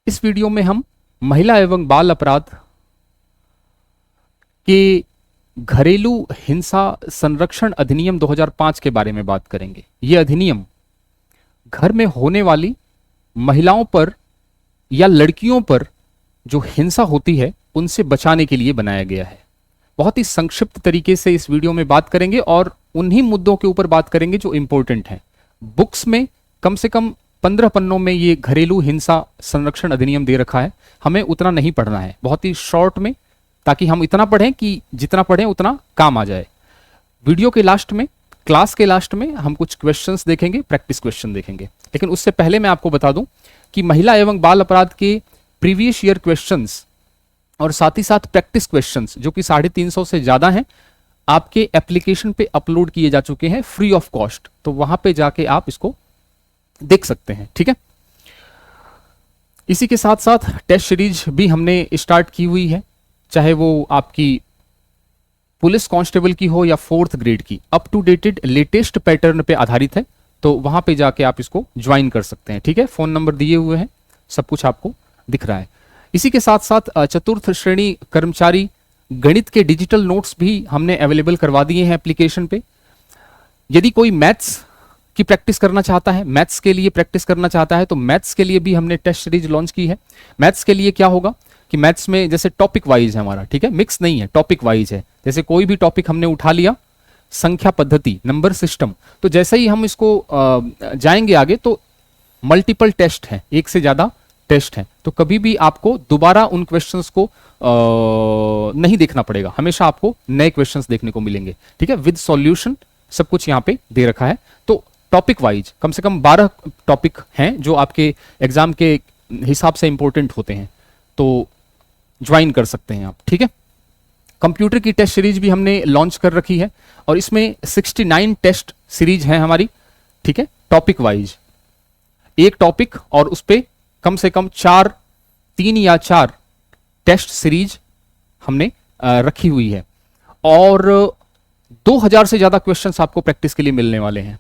इस वीडियो में हम महिला एवं बाल अपराध के घरेलू हिंसा संरक्षण अधिनियम 2005 के बारे में बात करेंगे। यह अधिनियम घर में होने वाली महिलाओं पर या लड़कियों पर जो हिंसा होती है उनसे बचाने के लिए बनाया गया है। बहुत ही संक्षिप्त तरीके से इस वीडियो में बात करेंगे और उन्हीं मुद्दों के ऊपर बात करेंगे जो इंपॉर्टेंट हैं। बुक्स में कम से कम 15 पन्नों में ये घरेलू हिंसा संरक्षण अधिनियम दे रखा है, हमें उतना नहीं पढ़ना है, बहुत ही शॉर्ट में, ताकि हम इतना पढ़ें कि जितना पढ़ें उतना काम आ जाए। वीडियो के लास्ट में, क्लास के लास्ट में हम कुछ क्वेश्चंस देखेंगे, प्रैक्टिस क्वेश्चन देखेंगे। लेकिन उससे पहले मैं आपको बता दूं कि महिला एवं बाल अपराध के प्रीवियस ईयर क्वेश्चंस और साथ ही साथ प्रैक्टिस क्वेश्चंस जो कि 350 से ज्यादा हैं, आपके एप्लीकेशन पे अपलोड किए जा चुके हैं फ्री ऑफ कॉस्ट, तो वहां पे जाके आप इसको देख सकते हैं। ठीक है, इसी के साथ साथ टेस्ट सीरीज भी हमने स्टार्ट की हुई है, चाहे वो आपकी पुलिस कांस्टेबल की हो या 4th ग्रेड की, up to dated latest pattern पे आधारित है, तो वहां पे जाके आप इसको ज्वाइन कर सकते हैं। ठीक है, फोन नंबर दिए हुए हैं, सब कुछ आपको दिख रहा है। इसी के साथ साथ चतुर्थ श्रेणी कर्मचारी गणित के डिजिटल नोट्स भी हमने अवेलेबल करवा दिए हैं एप्लीकेशन पे। यदि कोई मैथ्स की प्रैक्टिस करना चाहता है, मैथ्स के लिए प्रैक्टिस करना चाहता है, तो मैथ्स के लिए भी हमने टेस्ट सीरीज लॉन्च की है। मैथ्स के लिए क्या होगा कि मैथ्स में जैसे टॉपिक वाइज है हमारा, ठीक है, मिक्स नहीं है, टॉपिक वाइज है। जैसे कोई भी टॉपिक हमने उठा लिया, संख्या पद्धति, नंबर सिस्टम, तो जैसे ही हम इसको जाएंगे आगे तो मल्टीपल टेस्ट है, एक से ज्यादा टेस्ट है, तो कभी भी आपको दोबारा उन क्वेश्चंस को नहीं देखना पड़ेगा, हमेशा आपको नए क्वेश्चंस देखने को मिलेंगे। ठीक है, विद सॉल्यूशन सब कुछ यहाँ पे दे रखा है। तो टॉपिक वाइज कम से कम 12 टॉपिक हैं जो आपके एग्जाम के हिसाब से इंपॉर्टेंट होते हैं, तो ज्वाइन कर सकते हैं आप। ठीक है, कंप्यूटर की टेस्ट सीरीज भी हमने लॉन्च कर रखी है और इसमें 69 टेस्ट सीरीज है हमारी। ठीक है, टॉपिक वाइज एक टॉपिक और उस पे कम से कम 3 या 4 टेस्ट सीरीज हमने रखी हुई है और 2000 से ज्यादा क्वेश्चंस आपको प्रैक्टिस के लिए मिलने वाले हैं।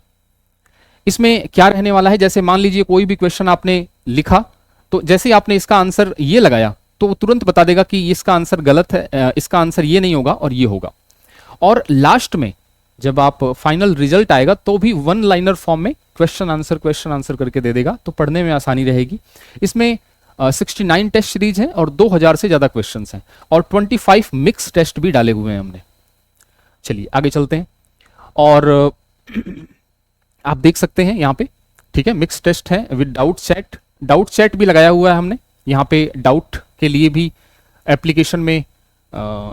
इसमें क्या रहने वाला है, जैसे मान लीजिए कोई भी क्वेश्चन आपने लिखा, तो जैसे आपने इसका आंसर ये लगाया तो वो तुरंत बता देगा कि इसका आंसर गलत है, इसका आंसर ये नहीं होगा और ये होगा। और लास्ट में जब आप फाइनल रिजल्ट आएगा तो भी 1 लाइनर फॉर्म में क्वेश्चन आंसर करके दे देगा, तो पढ़ने में आसानी रहेगी। इसमें 69 टेस्ट सीरीज है और 2000 से ज्यादा क्वेश्चंस हैं और 25 मिक्स टेस्ट भी डाले हुए हैं हमने। चलिए आगे चलते हैं और आप देख सकते हैं यहाँ पे, ठीक है, मिक्स टेस्ट है विद डाउट चैट भी लगाया हुआ है हमने यहाँ पे। डाउट के लिए भी एप्लीकेशन में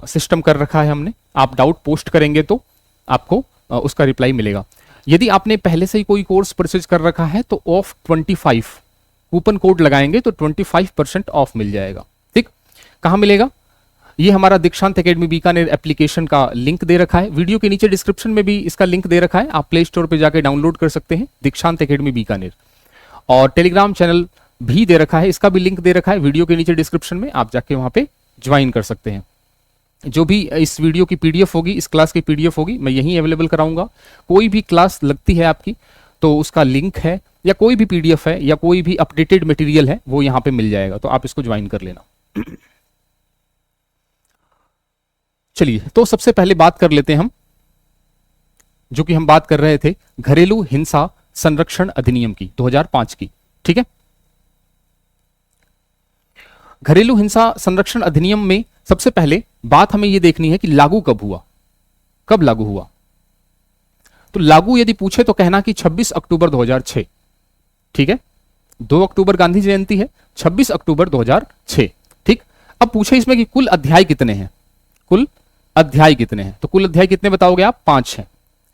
सिस्टम कर रखा है हमने, आप डाउट पोस्ट करेंगे तो आपको उसका रिप्लाई मिलेगा। यदि आपने पहले से ही कोई कोर्स परचेज कर रखा है तो ऑफ 25 कूपन कोड लगाएंगे तो 25% ऑफ मिल जाएगा। ठीक, कहां मिलेगा, ये हमारा दीक्षांत एकेडमी बीकानेर एप्लीकेशन का लिंक दे रखा है, वीडियो के नीचे डिस्क्रिप्शन में भी इसका लिंक दे रखा है, आप प्ले स्टोर पे जाके डाउनलोड कर सकते हैं, दीक्षांत एकेडमी बीकानेर। और टेलीग्राम चैनल भी दे रखा है, इसका भी लिंक दे रखा है वीडियो के नीचे डिस्क्रिप्शन में, आप जाके वहां पे ज्वाइन कर सकते हैं। जो भी इस वीडियो की पीडीएफ होगी, इस क्लास की पीडीएफ होगी, मैं यहीं अवेलेबल कराऊंगा। कोई भी क्लास लगती है आपकी तो उसका लिंक है या कोई भी पीडीएफ है या कोई भी अपडेटेड मटेरियल है वो यहां पे मिल जाएगा, तो आप इसको ज्वाइन कर लेना। चलिए, तो सबसे पहले बात कर लेते हैं हम, जो कि हम बात कर रहे थे घरेलू हिंसा संरक्षण अधिनियम की 2005 की। ठीक है, घरेलू हिंसा संरक्षण अधिनियम में सबसे पहले बात हमें यह देखनी है कि लागू कब हुआ, कब लागू हुआ। तो लागू यदि पूछे तो कहना कि 26 अक्टूबर 2006। ठीक है, 2 अक्टूबर गांधी जयंती है, 26 अक्टूबर 2006। ठीक, अब पूछे इसमें कि कुल अध्याय कितने हैं, कुल अध्याय कितने हैं, तो कुल अध्याय कितने बताओगे आप, 5 हैं,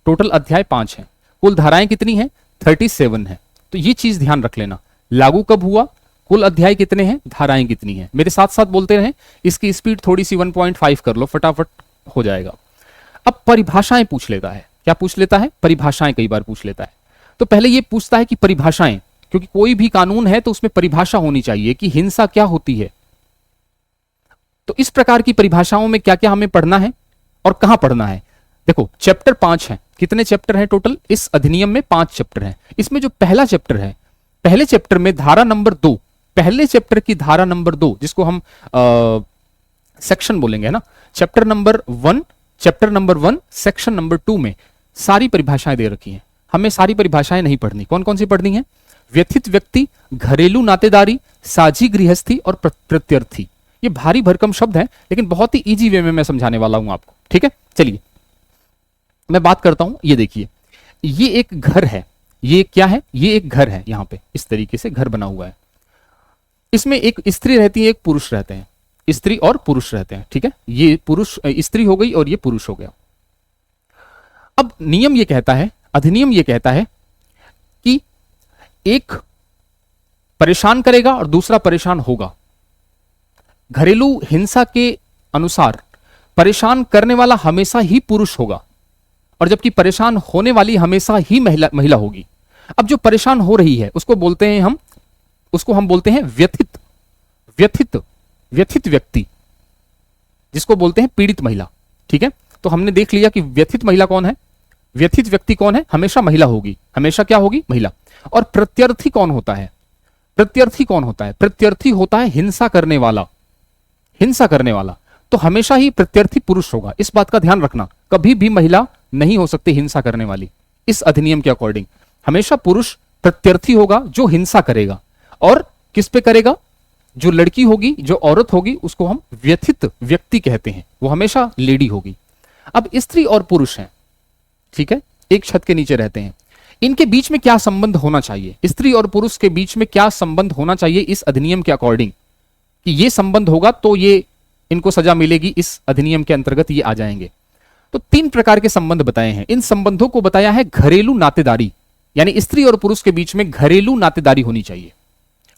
टोटल अध्याय 5 हैं। कुल धाराएं कितनी हैं, 37 है। तो ये चीज ध्यान रख लेना, लागू कब हुआ, कुल अध्याय कितने हैं, धाराएं कितनी हैं। मेरे साथ साथ बोलते रहें, इसकी स्पीड थोड़ी सी 1.5 कर लो, फटाफट हो जाएगा। अब परिभाषाएं पूछ लेता है, क्या पूछ लेता है, परिभाषाएं कई बार पूछ लेता है। तो पहले ये पूछता है कि परिभाषाएं, क्योंकि कोई भी कानून है तो उसमें परिभाषा होनी चाहिए कि हिंसा क्या होती है। तो इस प्रकार की परिभाषाओं में क्या क्या हमें पढ़ना है और कहां पढ़ना है। देखो, चैप्टर 5 है, कितने चैप्टर हैं टोटल, इस अधिनियम में 5 चैप्टर हैं। इसमें जो पहला चैप्टर है, पहले चैप्टर में धारा नंबर 2 पहले चैप्टर की धारा नंबर 2, जिसको हम सेक्शन बोलेंगे, है ना, चैप्टर नंबर 1 सेक्शन नंबर 2 में सारी परिभाषाएं दे रखी हैं। हमें सारी परिभाषाएं नहीं पढ़नी। कौन कौन सी पढ़नी है? व्यथित व्यक्ति, घरेलू नातेदारी, साझी गृहस्थी और प्रत्यर्थी। ये भारी भरकम शब्द हैं, लेकिन बहुत ही इजी वे में मैं समझाने वाला हूं आपको। ठीक है, चलिए मैं बात करता हूं। ये देखिए, ये एक घर है। ये क्या है? ये एक घर है। यहां पे इस तरीके से घर बना हुआ है। इसमें एक स्त्री रहती है, एक पुरुष रहते हैं। स्त्री और पुरुष रहते हैं। ठीक है, ये पुरुष स्त्री हो गई और ये पुरुष हो गया। अब नियम ये कहता है, अधिनियम ये कहता है कि एक परेशान करेगा और दूसरा परेशान होगा। घरेलू हिंसा के अनुसार परेशान करने वाला हमेशा ही पुरुष होगा, और जबकि परेशान होने वाली हमेशा ही महिला होगी। अब जो परेशान हो रही है उसको हम बोलते हैं व्यथित व्यक्ति, जिसको बोलते हैं पीड़ित महिला। ठीक है, तो हमने देख लिया कि व्यथित महिला कौन है, व्यथित व्यक्ति कौन है? हमेशा महिला होगी। हमेशा क्या होगी? महिला। और प्रत्यर्थी कौन होता है? प्रत्यर्थी होता है हिंसा करने वाला। तो हमेशा ही प्रत्यर्थी पुरुष होगा। इस बात का ध्यान रखना, कभी भी महिला नहीं हो सकती हिंसा करने वाली। इस अधिनियम के अकॉर्डिंग हमेशा पुरुष प्रत्यर्थी होगा जो हिंसा करेगा। और किस पे करेगा? जो लड़की होगी, जो औरत होगी, उसको हम व्यथित व्यक्ति कहते हैं, वो हमेशा लेडी होगी। अब स्त्री और पुरुष हैं, ठीक है, एक छत के नीचे रहते हैं। इनके बीच में क्या संबंध होना चाहिए? स्त्री और पुरुष के बीच में क्या संबंध होना चाहिए इस अधिनियम के अकॉर्डिंग? कि ये संबंध होगा तो ये इनको सजा मिलेगी, इस अधिनियम के अंतर्गत ये आ जाएंगे। तो 3 प्रकार के संबंध बताए हैं। इन संबंधों को बताया है घरेलू नातेदारी, यानी स्त्री और पुरुष के बीच में घरेलू नातेदारी होनी चाहिए।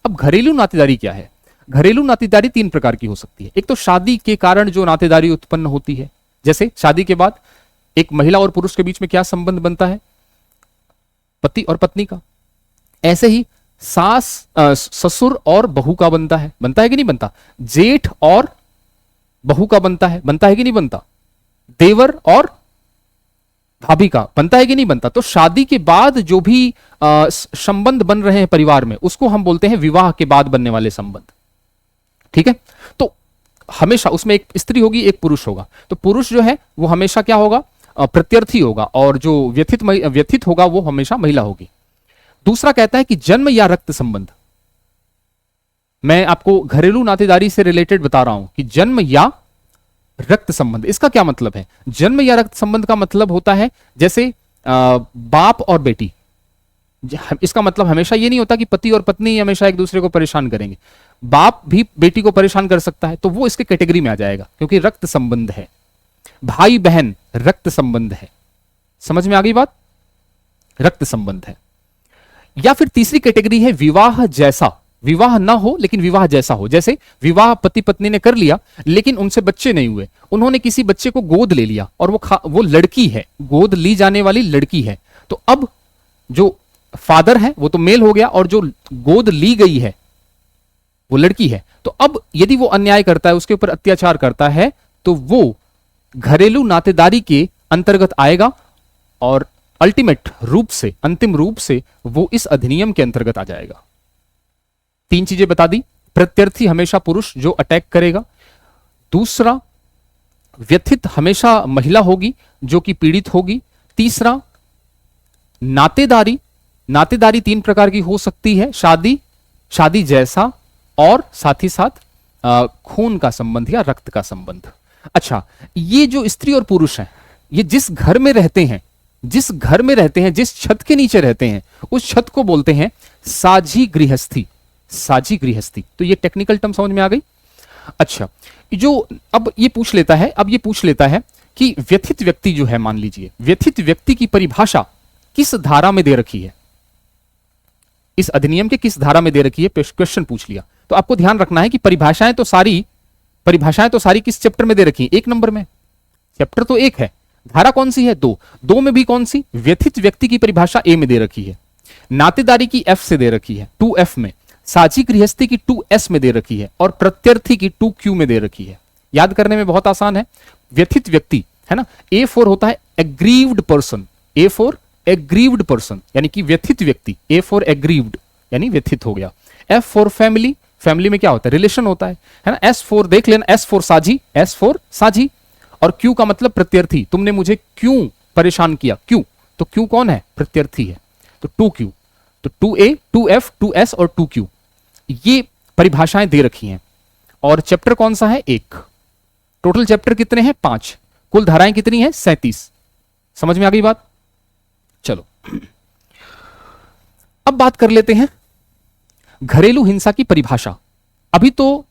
अब घरेलू नातेदारी क्या है? घरेलू नातेदारी 3 प्रकार की हो सकती है। एक तो शादी के कारण जो नातेदारी उत्पन्न होती है, जैसे शादी के बाद एक महिला और पुरुष के बीच में क्या संबंध बनता है? पति और पत्नी का। ऐसे ही ससुर और बहू का बनता है कि नहीं बनता? जेठ और बहू का बनता है कि नहीं बनता? देवर और भाभी का बनता है कि नहीं बनता? तो शादी के बाद जो भी संबंध बन रहे हैं परिवार में, उसको हम बोलते हैं विवाह के बाद बनने वाले संबंध। ठीक है, तो हमेशा उसमें एक स्त्री होगी, एक पुरुष होगा। तो पुरुष जो है वो हमेशा क्या होगा? प्रत्यर्थी होगा, और जो व्यथित होगा वो हमेशा महिला होगी। दूसरा कहता है कि जन्म या रक्त संबंध। मैं आपको घरेलू नातेदारी से रिलेटेड बता रहा हूं कि जन्म या रक्त संबंध। इसका क्या मतलब है? जन्म या रक्त संबंध का मतलब होता है जैसे बाप और बेटी। इसका मतलब हमेशा ये नहीं होता कि पति और पत्नी हमेशा एक दूसरे को परेशान करेंगे। बाप भी बेटी को परेशान कर सकता है, तो वो इसके कैटेगरी में आ जाएगा, क्योंकि रक्त संबंध है। भाई बहन रक्त संबंध है। समझ में आ गई बात? रक्त संबंध है। या फिर तीसरी कैटेगरी है विवाह जैसा। विवाह ना हो लेकिन विवाह जैसा हो। जैसे विवाह पति पत्नी ने कर लिया लेकिन उनसे बच्चे नहीं हुए, उन्होंने किसी बच्चे को गोद ले लिया और वो लड़की है, गोद ली जाने वाली लड़की है। तो अब जो फादर है वो तो मेल हो गया, और जो गोद ली गई है वो लड़की है। तो अब यदि वो अन्याय करता है, उसके ऊपर अत्याचार करता है, तो वो घरेलू नातेदारी के अंतर्गत आएगा, और अल्टीमेट रूप से, अंतिम रूप से वो इस अधिनियम के अंतर्गत आ जाएगा। 3 चीजें बता दी। प्रत्यर्थी हमेशा पुरुष जो अटैक करेगा। दूसरा, व्यथित हमेशा महिला होगी जो कि पीड़ित होगी। तीसरा, नातेदारी 3 प्रकार की हो सकती है। शादी जैसा, और साथ ही साथ खून का संबंध या रक्त का संबंध। अच्छा, ये जो स्त्री और पुरुष हैं, ये जिस घर में रहते हैं, जिस छत के नीचे रहते हैं, उस छत को बोलते हैं साझी गृहस्थी। तो ये टेक्निकल टर्म समझ में आ गई? अच्छा, जो अब ये पूछ लेता है कि व्यथित व्यक्ति जो है, मान लीजिए व्यथित व्यक्ति की परिभाषा किस धारा में दे रखी है, इस अधिनियम के किस धारा में दे रखी है, क्वेश्चन पूछ लिया। तो आपको ध्यान रखना है कि परिभाषाएं तो सारी किस चैप्टर में दे रखी है? 1 नंबर में। चैप्टर तो 1 है, धारा कौन सी है? 2 में भी कौन सी? व्यथित व्यक्ति की परिभाषा ए में दे रखी है। नातेदारी की F से दे रखी है, 2F में। साझी गृहस्थी की 2S में दे रखी है, और प्रत्यर्थी की 2Q में दे रखी है। याद करने में बहुत आसान है। व्यथित व्यक्ति है ना, A4 होता है aggrieved person. A4 aggrieved person यानी कि व्यथित व्यक्ति। A4 एग्रीव्ड यानी व्यथित हो गया। F4 फैमिली, फैमिली में क्या होता है, रिलेशन होता है ना। S4 देख लेना, S4 साझी, S4 साझी। और Q का मतलब प्रत्यर्थी, तुमने मुझे क्यों परेशान किया, क्यों, तो Q कौन है, प्रत्यर्थी है, तो 2Q, तो 2A 2F 2S और 2Q, ये परिभाषाएं दे रखी हैं। और चैप्टर कौन सा है, एक। टोटल चैप्टर कितने हैं, 5। कुल धाराएं कितनी है, 37। समझ में आ गई बात। चलो अब बात कर लेते हैं घरेलू हिंसा की परिभाषा। अभी तो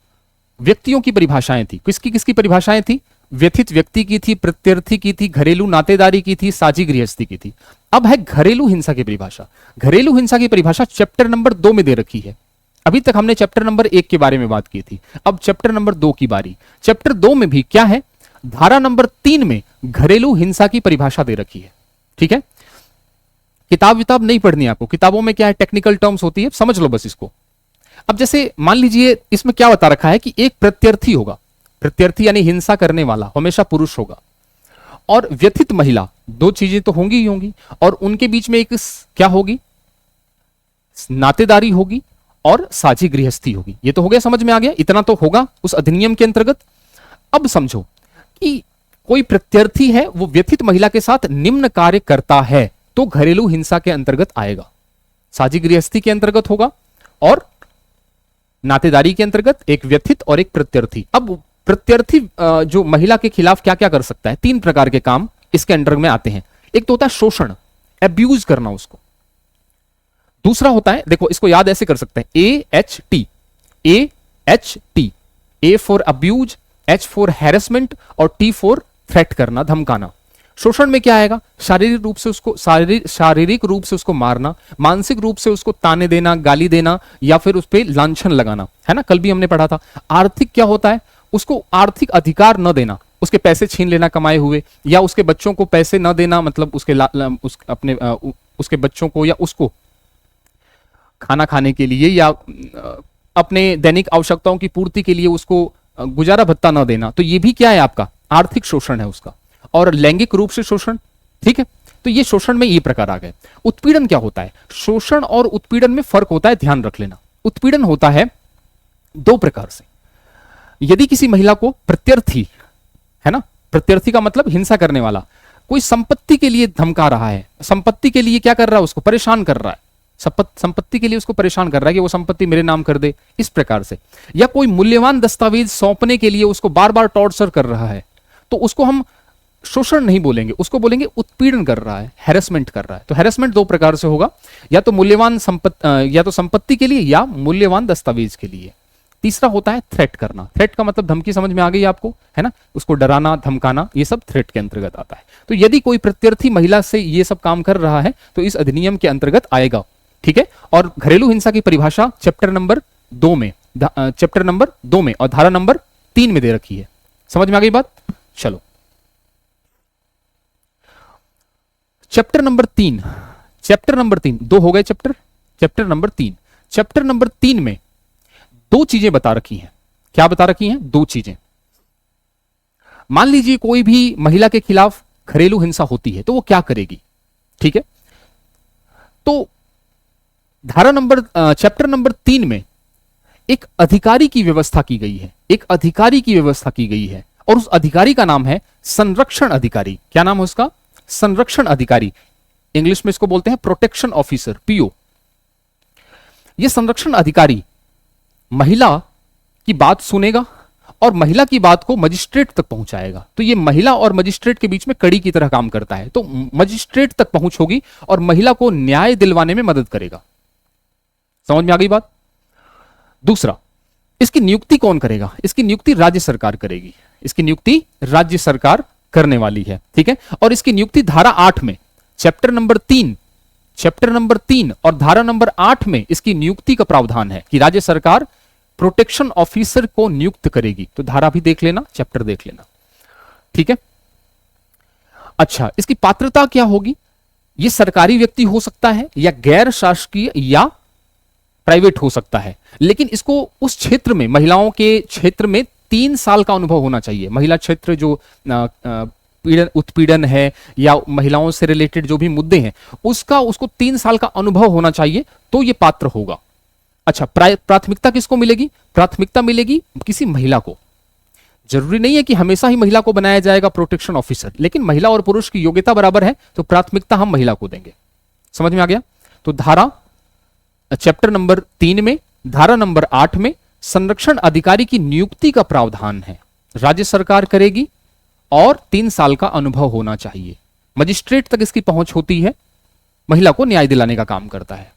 व्यक्तियों की परिभाषाएं थी, किसकी किसकी परिभाषाएं थी, व्यथित व्यक्ति की थी, प्रत्यर्थी की थी, घरेलू नातेदारी की थी, साझी गृहस्थी की थी। अब है घरेलू हिंसा की परिभाषा। घरेलू हिंसा की परिभाषा चैप्टर नंबर 2 में दे रखी है। अभी तक हमने चैप्टर नंबर 1 के बारे में बात की थी, अब चैप्टर नंबर 2 की बारी। चैप्टर 2 में भी क्या है, धारा नंबर 3 में घरेलू हिंसा की परिभाषा दे रखी है। ठीक है, किताब विताब नहीं पढ़नी आपको, किताबों में क्या है, टेक्निकल टर्म्स होती है, समझ लो बस इसको। अब जैसे मान लीजिए इसमें क्या बता रखा है कि एक प्रत्यर्थी होगा, प्रत्यर्थी यानी हिंसा करने वाला हमेशा पुरुष होगा, और व्यथित महिला, दो चीजें तो होंगी ही होंगी, और उनके बीच में एक क्या होगी, नातेदारी होगी और साझी गृहस्थी होगी। ये तो हो गया, समझ में आ गया, इतना तो होगा उस अधिनियम के अंतर्गत। अब समझो कि कोई प्रत्यर्थी है, वो व्यथित महिला के साथ निम्न कार्य करता है, तो घरेलू हिंसा के अंतर्गत आएगा, साझी गृहस्थी के अंतर्गत होगा और नातेदारी के अंतर्गत, एक व्यथित और एक प्रत्यर्थी। अब प्रत्यर्थी जो महिला के खिलाफ क्या क्या कर सकता है, 3 प्रकार के काम इसके अंडर में आते हैं। एक तो होता है शोषण, एब्यूज करना उसको। दूसरा होता है, देखो इसको याद ऐसे कर सकते हैं, AHT, AHT, A for abuse, H for harassment और T फॉर थ्रेट करना, धमकाना। शोषण में क्या आएगा, शारीरिक रूप से उसको शारीरिक रूप से उसको मारना, मानसिक रूप से उसको ताने देना, गाली देना, या फिर उस पर लांछन लगाना, है ना, कल भी हमने पढ़ा था। आर्थिक क्या होता है, उसको आर्थिक अधिकार न देना, उसके पैसे छीन लेना कमाए हुए, या उसके बच्चों को पैसे न देना, मतलब उसके बच्चों को या उसको खाना खाने के लिए या अपने दैनिक आवश्यकताओं की पूर्ति के लिए उसको गुजारा भत्ता न देना, तो ये भी क्या है, आपका आर्थिक शोषण है उसका। और लैंगिक रूप से शोषण, ठीक है, तो ये शोषण में ये प्रकार आ गए। उत्पीड़न क्या होता है, शोषण और उत्पीड़न में फर्क होता है, ध्यान रख लेना। उत्पीड़न होता है 2 प्रकार से। यदि किसी महिला को प्रत्यर्थी, है ना, प्रत्यर्थी का मतलब हिंसा करने वाला, कोई संपत्ति के लिए धमका रहा है, संपत्ति के लिए क्या कर रहा है, उसको परेशान कर रहा है, संपत्ति के लिए उसको परेशान कर रहा है कि वो संपत्ति मेरे नाम कर दे, इस प्रकार से, या कोई मूल्यवान दस्तावेज सौंपने के लिए उसको बार बार टॉर्चर कर रहा है, तो उसको हम शोषण नहीं बोलेंगे, उसको बोलेंगे उत्पीड़न कर रहा है, हैरेसमेंट कर रहा है। तो हैरेसमेंट 2 प्रकार से होगा, या तो मूल्यवान या तो संपत्ति के लिए या मूल्यवान दस्तावेज के लिए। तीसरा होता है थ्रेट करना। थ्रेट का मतलब धमकी, समझ में आ गई आपको, है ना, उसको डराना, धमकाना, ये सब थ्रेट के अंतर्गत आता है। तो यदि कोई प्रत्यर्थी महिला से ये सब काम कर रहा है तो इस अधिनियम के अंतर्गत आएगा। ठीक है, और घरेलू हिंसा की परिभाषा चैप्टर नंबर 2 में, और धारा नंबर 3 में दे रखी है। समझ में आ गई बात। चलो चैप्टर नंबर 3, 2 हो गए चैप्टर। चैप्टर नंबर 3 में 2 चीजें बता रखी हैं। क्या बता रखी हैं, 2 चीजें। मान लीजिए कोई भी महिला के खिलाफ घरेलू हिंसा होती है तो वो क्या करेगी। ठीक है, तो चैप्टर नंबर 3 में एक अधिकारी की व्यवस्था की गई है, और उस अधिकारी का नाम है संरक्षण अधिकारी। क्या नाम है उसका, संरक्षण अधिकारी। इंग्लिश में इसको बोलते हैं प्रोटेक्शन ऑफिसर, PO। यह संरक्षण अधिकारी महिला की बात सुनेगा और महिला की बात को मजिस्ट्रेट तक पहुंचाएगा। तो ये महिला और मजिस्ट्रेट के बीच में कड़ी की तरह काम करता है। तो मजिस्ट्रेट तक पहुंच होगी और महिला को न्याय दिलवाने में मदद करेगा। समझ में आ गई बात। दूसरा, इसकी नियुक्ति कौन करेगा, इसकी नियुक्ति राज्य सरकार करेगी। इसकी नियुक्ति राज्य सरकार करने वाली है। ठीक है, और इसकी नियुक्ति धारा 8 में, चैप्टर नंबर 3 और धारा नंबर 8 में इसकी नियुक्ति का प्रावधान है कि राज्य सरकार प्रोटेक्शन ऑफिसर को नियुक्त करेगी। तो धारा भी देख लेना, चैप्टर देख लेना। ठीक है, अच्छा, इसकी पात्रता क्या होगी, यह सरकारी व्यक्ति हो सकता है या गैर शासकीय या प्राइवेट हो सकता है, लेकिन इसको उस क्षेत्र में, महिलाओं के क्षेत्र में 3 साल का अनुभव होना चाहिए। महिला क्षेत्र जो उत्पीड़न है या महिलाओं से रिलेटेड जो भी मुद्दे हैं उसको 3 साल का अनुभव होना चाहिए, तो यह पात्र होगा। अच्छा, प्राथमिकता किसको मिलेगी? प्राथमिकता मिलेगी किसी महिला को। जरूरी नहीं है कि हमेशा ही महिला को बनाया जाएगा प्रोटेक्शन ऑफिसर, लेकिन महिला और पुरुष की योग्यता बराबर है तो प्राथमिकता हम महिला को देंगे। समझ में आ गया? तो धारा चैप्टर नंबर 3 में धारा नंबर 8 में संरक्षण अधिकारी की नियुक्ति का प्रावधान है। राज्य सरकार करेगी और 3 साल का अनुभव होना चाहिए। मजिस्ट्रेट तक इसकी पहुंच होती है, महिला को न्याय दिलाने का काम करता है।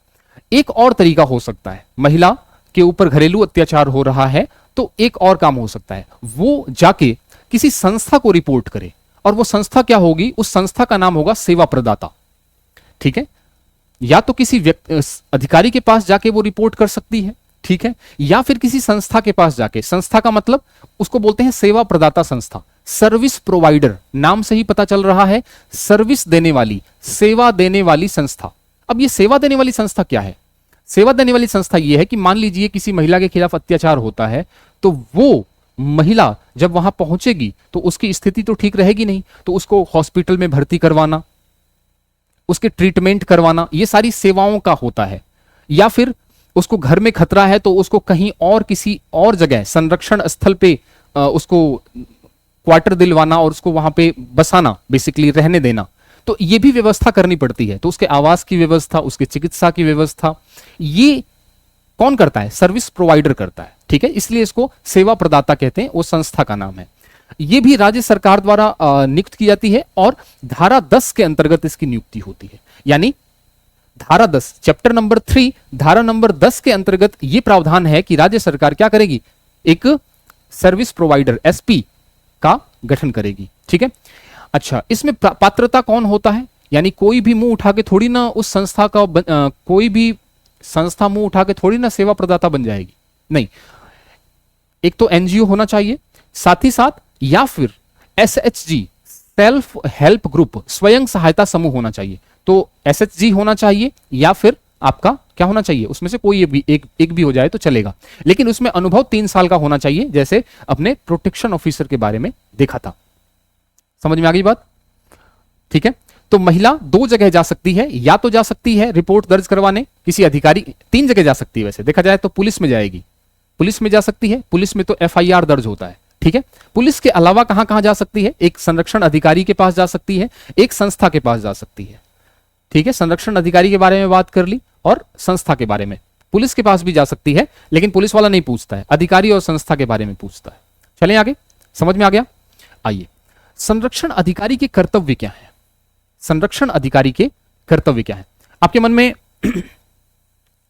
एक और तरीका हो सकता है, महिला के ऊपर घरेलू अत्याचार हो रहा है तो एक और काम हो सकता है, वो जाके किसी संस्था को रिपोर्ट करे, और वो संस्था क्या होगी? उस संस्था का नाम होगा सेवा प्रदाता। ठीक है, या तो किसी अधिकारी के पास जाके वो रिपोर्ट कर सकती है, ठीक है, या फिर किसी संस्था के पास जाके, संस्था का मतलब उसको बोलते हैं सेवा प्रदाता संस्था, सर्विस प्रोवाइडर, नाम से ही पता चल रहा है, सर्विस देने वाली, सेवा देने वाली संस्था। अब ये सेवा देने वाली संस्था क्या है? सेवा देने वाली संस्था ये है कि मान लीजिए किसी महिला के खिलाफ अत्याचार होता है तो वो महिला जब वहां पहुंचेगी तो उसकी स्थिति तो ठीक रहेगी नहीं, तो उसको हॉस्पिटल में भर्ती करवाना, उसके ट्रीटमेंट करवाना, ये सारी सेवाओं का होता है। या फिर उसको घर में खतरा है तो उसको कहीं और किसी और जगह संरक्षण स्थल पे उसको क्वार्टर दिलवाना और उसको वहां पे बसाना, बेसिकली रहने देना, तो ये भी व्यवस्था करनी पड़ती है। तो उसके आवास की व्यवस्था, उसके चिकित्सा की व्यवस्था, ये कौन करता है? सर्विस प्रोवाइडर करता है। ठीक है, इसलिए इसको सेवा प्रदाता कहते हैं, वो संस्था का नाम है। ये भी राज्य सरकार द्वारा नियुक्त की जाती है और धारा 10 के अंतर्गत इसकी नियुक्ति होती है। यानी धारा 10 चैप्टर नंबर 3 धारा नंबर 10 के अंतर्गत यह प्रावधान है कि राज्य सरकार क्या करेगी? एक सर्विस प्रोवाइडर एसपी का गठन करेगी। ठीक है, अच्छा, इसमें पात्रता कौन होता है? यानी कोई भी मुंह उठा के थोड़ी ना उस संस्था का कोई भी संस्था मुंह उठा के थोड़ी ना सेवा प्रदाता बन जाएगी, नहीं। एक तो एनजीओ होना चाहिए, साथ ही साथ या फिर एसएचजी सेल्फ हेल्प ग्रुप, स्वयं सहायता समूह होना चाहिए। तो एसएचजी होना चाहिए या फिर आपका क्या होना चाहिए? उसमें से कोई भी एक भी हो जाए तो चलेगा, लेकिन उसमें अनुभव 3 साल का होना चाहिए, जैसे अपने प्रोटेक्शन ऑफिसर के बारे में देखा था। समझ में आ गई बात? ठीक है, तो महिला 2 जगह जा सकती है, या तो जा सकती है रिपोर्ट दर्ज करवाने किसी अधिकारी, 3 जगह जा सकती है वैसे देखा जाए तो। पुलिस में जाएगी, पुलिस में जा सकती है, पुलिस में तो एफआईआर दर्ज होता है। ठीक है, पुलिस के अलावा कहां कहां जा सकती है? एक संरक्षण अधिकारी के पास जा सकती है, एक संस्था के पास जा सकती है। ठीक है, संरक्षण अधिकारी के बारे में बात कर ली और संस्था के बारे में। पुलिस के पास भी जा सकती है, लेकिन पुलिस वाला नहीं पूछता है, अधिकारी और संस्था के बारे में पूछता है। चलें आगे, समझ में आ गया? आइए, संरक्षण अधिकारी के कर्तव्य क्या है? संरक्षण अधिकारी के कर्तव्य क्या है? आपके मन में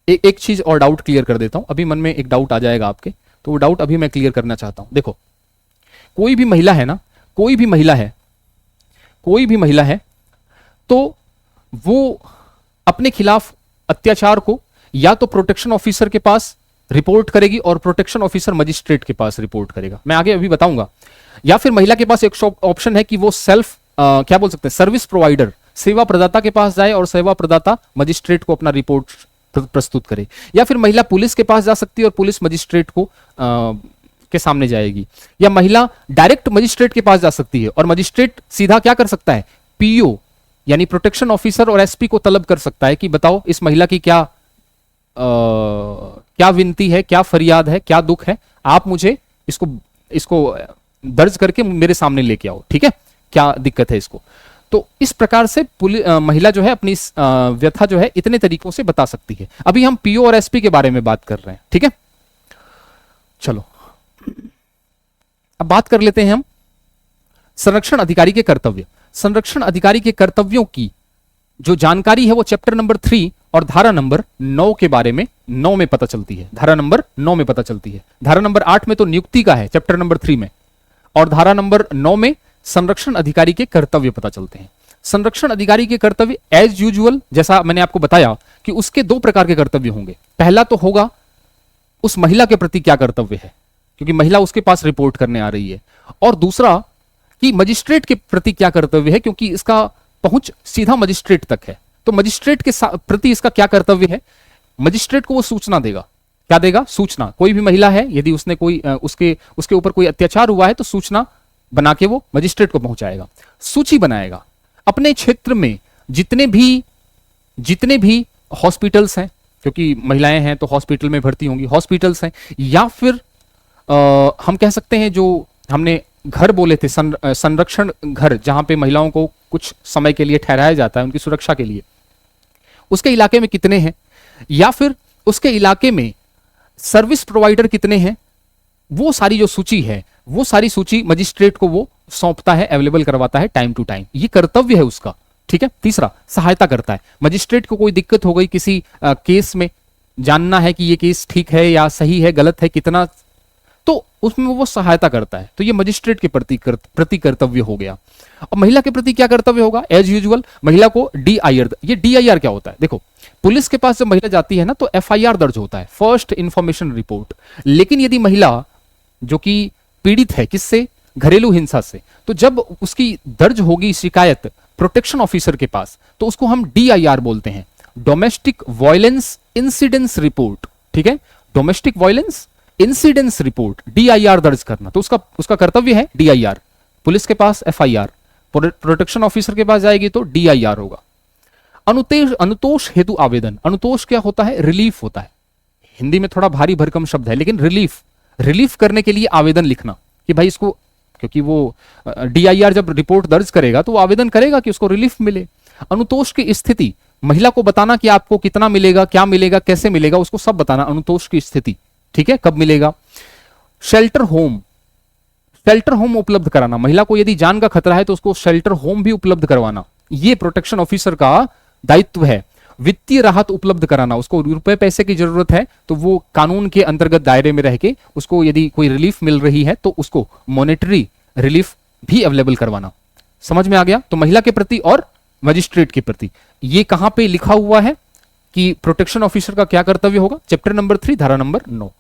एक चीज और डाउट क्लियर कर देता हूं। अभी मन में एक डाउट आ जाएगा आपके, तो वो डाउट अभी मैं क्लियर करना चाहता हूं। देखो, कोई भी महिला है ना, कोई भी महिला है तो वो अपने खिलाफ अत्याचार को या तो प्रोटेक्शन ऑफिसर के पास रिपोर्ट करेगी और प्रोटेक्शन ऑफिसर मजिस्ट्रेट के पास रिपोर्ट करेगा, मैं आगे अभी बताऊंगा। या फिर महिला के पास एक ऑप्शन है कि वो सेल्फ क्या बोल सकते हैं, सर्विस प्रोवाइडर, सेवा प्रदाता के पास जाए और सेवा प्रदाता मजिस्ट्रेट को अपना रिपोर्ट प्रस्तुत करे। या फिर महिला पुलिस के पास जा सकती है और पुलिस मजिस्ट्रेट को के सामने जाएगी। या महिला डायरेक्ट मजिस्ट्रेट के पास जा सकती है और मजिस्ट्रेट सीधा क्या कर सकता है? पीओ यानी प्रोटेक्शन ऑफिसर और एसपी को तलब कर सकता है कि बताओ इस महिला की क्या विनती है, क्या फरियाद है, क्या दुख है, आप मुझे इसको दर्ज करके मेरे सामने लेके आओ। ठीक है, क्या दिक्कत है इसको। तो इस प्रकार से महिला जो है अपनी व्यथा जो है इतने तरीकों से बता सकती है। अभी हम पीओ और एसपी के बारे में बात कर रहे हैं। ठीक है, चलो अब बात कर लेते हैं हम संरक्षण अधिकारी के कर्तव्य। संरक्षण अधिकारी के कर्तव्यों की जो जानकारी है वो चैप्टर नंबर 3 और धारा नंबर 9 के बारे में 9 में पता चलती है। धारा नंबर 9 में पता चलती है। धारा नंबर 8 में तो नियुक्ति का है चैप्टर नंबर 3 में, और धारा नंबर 9 में संरक्षण अधिकारी के कर्तव्य पता चलते हैं। संरक्षण अधिकारी के कर्तव्य एज यूजुअल, जैसा मैंने आपको बताया कि उसके 2 प्रकार के कर्तव्य होंगे। पहला तो होगा उस महिला के प्रति क्या कर्तव्य है, क्योंकि महिला उसके पास रिपोर्ट करने आ रही है, और दूसरा कि मजिस्ट्रेट के प्रति क्या कर्तव्य है, क्योंकि इसका पहुंच सीधा मजिस्ट्रेट तक है। तो मजिस्ट्रेट के प्रति इसका क्या कर्तव्य है? मजिस्ट्रेट को वो सूचना देगा। क्या देगा? सूचना। कोई भी महिला है, यदि उसने कोई उसके ऊपर कोई अत्याचार हुआ है तो सूचना बना के वो मजिस्ट्रेट को पहुंचाएगा। सूची बनाएगा अपने क्षेत्र में जितने भी हॉस्पिटल्स हैं, क्योंकि महिलाएं हैं तो हॉस्पिटल में भर्ती होंगी, हॉस्पिटल्स हैं, या फिर हम कह सकते हैं जो हमने घर बोले थे, संरक्षण घर, जहां पे महिलाओं को कुछ समय के लिए ठहराया जाता है उनकी सुरक्षा के लिए, उसके इलाके में कितने हैं, या फिर उसके इलाके में सर्विस प्रोवाइडर कितने हैं, वो सारी जो सूची है, वो सारी सूची मजिस्ट्रेट को वो सौंपता है, अवेलेबल करवाता है टाइम टू टाइम। ये कर्तव्य है उसका, ठीक है। तीसरा, सहायता करता है। मजिस्ट्रेट को कोई दिक्कत हो गई किसी केस में, जानना है कि ये केस ठीक है या सही है, गलत है, कितना, तो उसमें वो सहायता करता है। तो ये मजिस्ट्रेट के प्रति कर्तव्य हो गया। अब महिला के प्रति क्या कर्तव्य होगा? एज यूजुअल महिला को DIR, ये DIR क्या होता है? देखो, पुलिस के पास जब महिला जाती है ना तो FIR दर्ज होता है, फर्स्ट इंफॉर्मेशन रिपोर्ट। लेकिन यदि महिला जो कि पीड़ित है किससे? घरेलू हिंसा से, तो जब उसकी दर्ज होगी शिकायत प्रोटेक्शन ऑफिसर के पास, तो उसको हम DIR बोलते हैं, डोमेस्टिक वायलेंस इंसिडेंस रिपोर्ट, ठीक है। Domestic violence incidence report, DIR दर्ज करना, तो उसका कर्तव्य है DIR। पुलिस के पास FIR, प्रोटेक्शन ऑफिसर के पास जाएगी तो DIR होगा। अनुतोष हेतु आवेदन, अनुतोष क्या होता है? रिलीफ होता है। हिंदी में थोड़ा भारी भरकम शब्द है, लेकिन रिलीफ करने के लिए आवेदन लिखना कि भाई इसको, क्योंकि वो DIR जब रिपोर्ट दर्ज करेगा तो वो आवेदन करेगा कि उसको रिलीफ मिले। अनुतोष की स्थिति, महिला को बताना कि आपको कितना मिलेगा, क्या मिलेगा, कैसे मिलेगा, उसको सब बताना, अनुतोष की स्थिति, ठीक है, कब मिलेगा। शेल्टर होम उपलब्ध कराना, महिला को यदि जान का खतरा है तो उसको शेल्टर होम भी उपलब्ध करवाना, ये प्रोटेक्शन ऑफिसर का दायित्व है। वित्तीय राहत उपलब्ध कराना, उसको रुपए पैसे की जरूरत है तो वो कानून के अंतर्गत दायरे में रह के उसको यदि कोई रिलीफ मिल रही है तो उसको मॉनेटरी रिलीफ भी अवेलेबल करवाना। समझ में आ गया? तो महिला के प्रति और मजिस्ट्रेट के प्रति ये कहां पे लिखा हुआ है कि प्रोटेक्शन ऑफिसर का क्या कर्तव्य होगा? चैप्टर नंबर 3 धारा नंबर 9।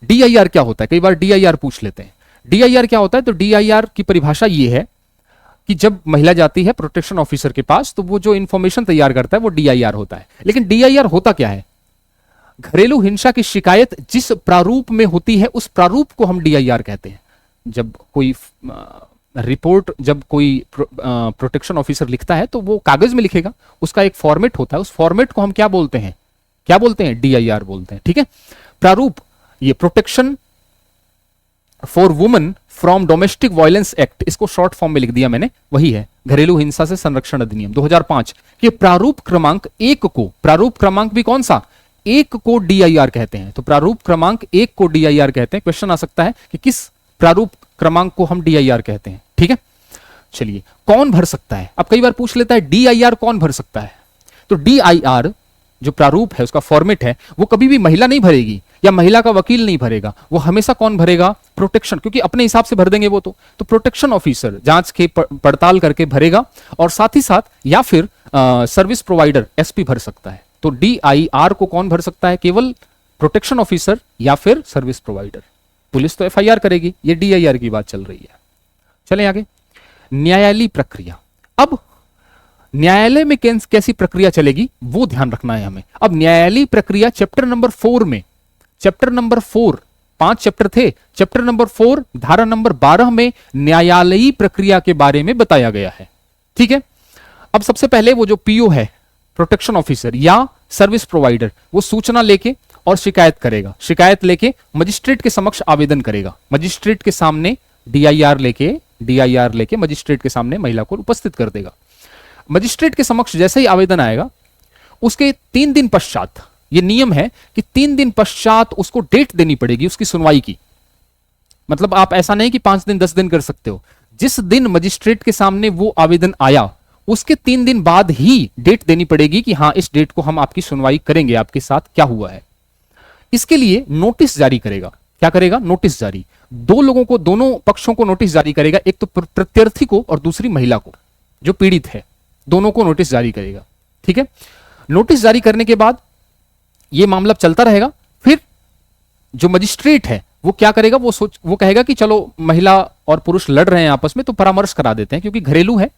DIR क्या होता है? कई बार DIR पूछ लेते हैं। DIR क्या होता है? तो DIR की परिभाषा ये है कि जब महिला जाती है प्रोटेक्शन ऑफिसर के पास तो वो जो इंफॉर्मेशन तैयार करता है वो DIR होता है। लेकिन DIR होता क्या है? घरेलू हिंसा की शिकायत जिस प्रारूप में होती है उस प्रारूप को हम DIR कहते हैं। जब कोई रिपोर्ट, जब कोई प्रोटेक्शन ऑफिसर लिखता है तो वो कागज में लिखेगा, उसका एक फॉर्मेट होता है, उस फॉर्मेट को हम क्या बोलते हैं? DIR बोलते हैं, ठीक है। प्रारूप, ये protection for women from domestic violence act, इसको शॉर्ट फॉर्म में लिख दिया मैंने, वही है घरेलू हिंसा से संरक्षण अधिनियम 2005 के प्रारूप क्रमांक 1 को, प्रारूप क्रमांक भी कौन सा? 1 को DIR कहते हैं। तो प्रारूप क्रमांक 1 को DIR कहते हैं। क्वेश्चन आ सकता है कि किस प्रारूप क्रमांक को हम DIR कहते हैं, ठीक है। चलिए, कौन भर सकता है? अब कई बार पूछ लेता है DIR कौन भर सकता है? तो DIR जो प्रारूप है, उसका फॉर्मेट है, वो कभी भी महिला नहीं भरेगी या महिला का वकील नहीं भरेगा, वो हमेशा कौन भरेगा? प्रोटेक्शन, क्योंकि अपने हिसाब से भर देंगे वो तो प्रोटेक्शन ऑफिसर जांच के पड़ताल करके भरेगा, और साथ ही साथ या फिर सर्विस प्रोवाइडर SP भर सकता है। तो DIR को कौन भर सकता है? केवल प्रोटेक्शन ऑफिसर या फिर सर्विस प्रोवाइडर। पुलिस तो FIR करेगी, ये DIR की बात चल रही है। चलें आगे। न्यायालयी प्रक्रिया, अब न्यायालय में कैसी प्रक्रिया चलेगी वो ध्यान रखना है हमें। अब न्यायालयी प्रक्रिया चैप्टर नंबर 4 में, चैप्टर नंबर 4, 5 चैप्टर थे, चैप्टर नंबर 4 धारा नंबर 12 में न्यायालयी प्रक्रिया के बारे में बताया गया है, ठीक है। अब सबसे पहले वो जो PO है, प्रोटेक्शन ऑफिसर या सर्विस प्रोवाइडर, वो सूचना लेके और शिकायत करेगा, शिकायत लेके मजिस्ट्रेट के समक्ष आवेदन करेगा, मजिस्ट्रेट के सामने DIR लेके मजिस्ट्रेट के सामने महिला को उपस्थित कर देगा। मजिस्ट्रेट के समक्ष जैसे ही आवेदन आएगा, उसके 3 दिन पश्चात, यह नियम है कि 3 दिन पश्चात उसको डेट देनी पड़ेगी उसकी सुनवाई की। मतलब आप ऐसा नहीं कि 5 दिन 10 दिन कर सकते हो, जिस दिन मजिस्ट्रेट के सामने वो आवेदन आया उसके 3 दिन बाद ही डेट देनी पड़ेगी कि हां इस डेट को हम आपकी सुनवाई करेंगे, आपके साथ क्या हुआ है। इसके लिए नोटिस जारी करेगा। क्या करेगा? नोटिस जारी। 2 लोगों को, दोनों पक्षों को नोटिस जारी करेगा, एक तो प्रत्यर्थी को और दूसरी महिला को जो पीड़ित है, दोनों को नोटिस जारी करेगा, ठीक है। नोटिस जारी करने के बाद यह मामला चलता रहेगा। फिर जो मजिस्ट्रेट है वो क्या करेगा? वो कहेगा कि चलो महिला और पुरुष लड़ रहे हैं आपस में, तो परामर्श करा देते हैं, क्योंकि घरेलू है,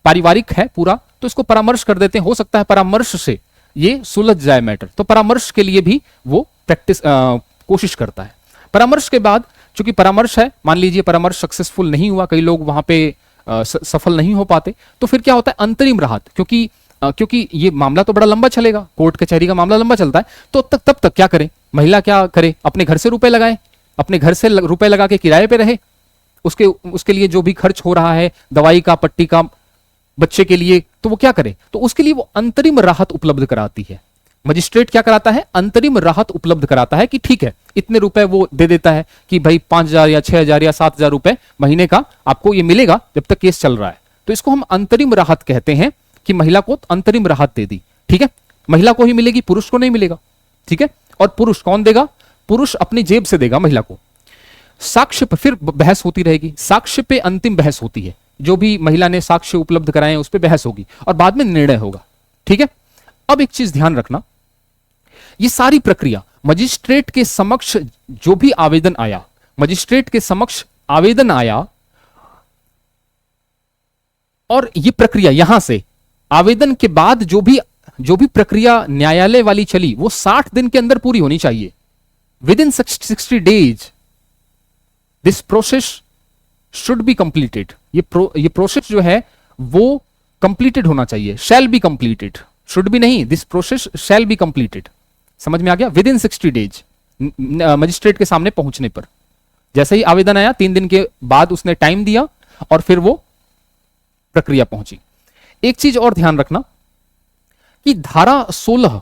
पारिवारिक है पूरा, तो इसको परामर्श कर देते हैं। हो सकता है परामर्श से ये सुलझ जाए मैटर, तो परामर्श के लिए भी वो कोशिश करता है। परामर्श के बाद, चूंकि परामर्श है, मान लीजिए परामर्श सक्सेसफुल नहीं हुआ, कई लोग वहां पे सफल नहीं हो पाते, तो फिर क्या होता है? अंतरिम राहत, क्योंकि क्योंकि ये मामला तो बड़ा लंबा चलेगा, कोर्ट कचहरी का मामला लंबा चलता है, तो तब तक क्या करे महिला, क्या करे, अपने घर से रुपए लगाए, अपने घर से रुपए लगा के किराए पे रहे, उसके लिए जो भी खर्च हो रहा है दवाई का, पट्टी का, बच्चे के लिए, तो वो क्या करे, तो उसके लिए वो अंतरिम राहत उपलब्ध कराती है। मजिस्ट्रेट क्या कराता है, अंतरिम राहत उपलब्ध कराता है कि ठीक है इतने रुपए वो दे देता है कि भाई 5,000 या 6,000 या 7,000 रुपए महीने का आपको ये मिलेगा जब तक केस चल रहा है। तो इसको हम अंतरिम राहत कहते हैं कि महिला को अंतरिम राहत दे दी, ठीक है। महिला को ही मिलेगी, पुरुष को नहीं मिलेगा, ठीक है। और पुरुष कौन देगा, पुरुष अपनी जेब से देगा महिला को। साक्ष्य पर फिर बहस होती रहेगी, साक्ष्य पे अंतिम बहस होती है, जो भी महिला ने साक्ष्य उपलब्ध कराए उस पर बहस होगी और बाद में निर्णय होगा, ठीक है। अब एक चीज ध्यान रखना, ये सारी प्रक्रिया मजिस्ट्रेट के समक्ष जो भी आवेदन आया, मजिस्ट्रेट के समक्ष आवेदन आया और ये प्रक्रिया यहां से आवेदन के बाद जो भी प्रक्रिया न्यायालय वाली चली वो 60 दिन के अंदर पूरी होनी चाहिए। With in 60 days this process should be completed. ये प्रोसेस जो है वो कंप्लीटेड होना चाहिए, शैल बी कंप्लीटेड, शुड भी नहीं, this process shall be completed. समझ में आ गया, विद इन 60 डेज मजिस्ट्रेट के सामने पहुंचने पर। जैसे ही आवेदन आया 3 दिन के बाद उसने टाइम दिया और फिर वो प्रक्रिया पहुंची। एक चीज और ध्यान रखना कि धारा 16,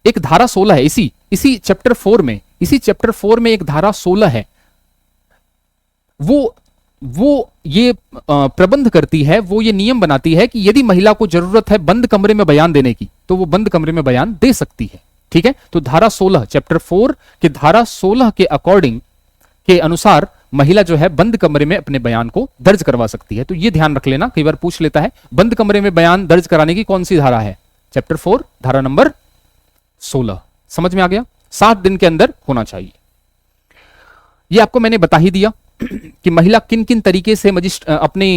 एक धारा 16 है इसी चैप्टर 4 में, इसी चैप्टर 4 में एक धारा 16 है, वो ये प्रबंध करती है, वो ये नियम बनाती है कि यदि महिला को जरूरत है बंद कमरे में बयान देने की तो वो बंद कमरे में बयान दे सकती है, ठीक है। तो धारा 16 चैप्टर 4 के धारा 16 के अकॉर्डिंग के अनुसार महिला जो है बंद कमरे में अपने बयान को दर्ज करवा सकती है। तो ये ध्यान रख लेना, कई बार पूछ लेता है बंद कमरे में बयान दर्ज कराने की कौन सी धारा है, चैप्टर 4 धारा नंबर 16। समझ में आ गया, 7 दिन के अंदर होना चाहिए। ये आपको मैंने बता ही दिया कि महिला किन किन तरीके से अपने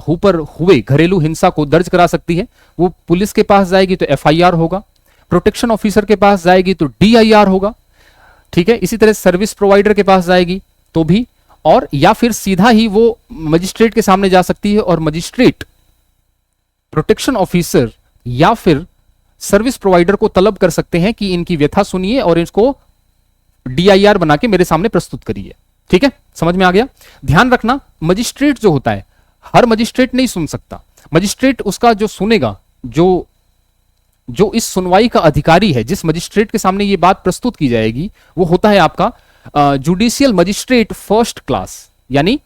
ऊपर हुए घरेलू हिंसा को दर्ज करा सकती है। वो पुलिस के पास जाएगी तो FIR होगा, प्रोटेक्शन ऑफिसर के पास जाएगी तो DIR होगा, ठीक है। इसी तरह सर्विस प्रोवाइडर के पास जाएगी तो भी, और या फिर सीधा ही वो मजिस्ट्रेट के सामने जा सकती है और मजिस्ट्रेट प्रोटेक्शन ऑफिसर या फिर सर्विस प्रोवाइडर को तलब कर सकते हैं कि इनकी व्यथा सुनिए और इसको DIR बना के मेरे सामने प्रस्तुत करिए, ठीक है। समझ में आ गया। ध्यान रखना, मजिस्ट्रेट जो होता है हर मजिस्ट्रेट नहीं सुन सकता, मजिस्ट्रेट उसका जो सुनेगा, जो इस सुनवाई का अधिकारी है, जिस मजिस्ट्रेट के सामने ये बात प्रस्तुत की जाएगी, वो होता है आपका जुडिशियल मजिस्ट्रेट फर्स्ट क्लास। यानी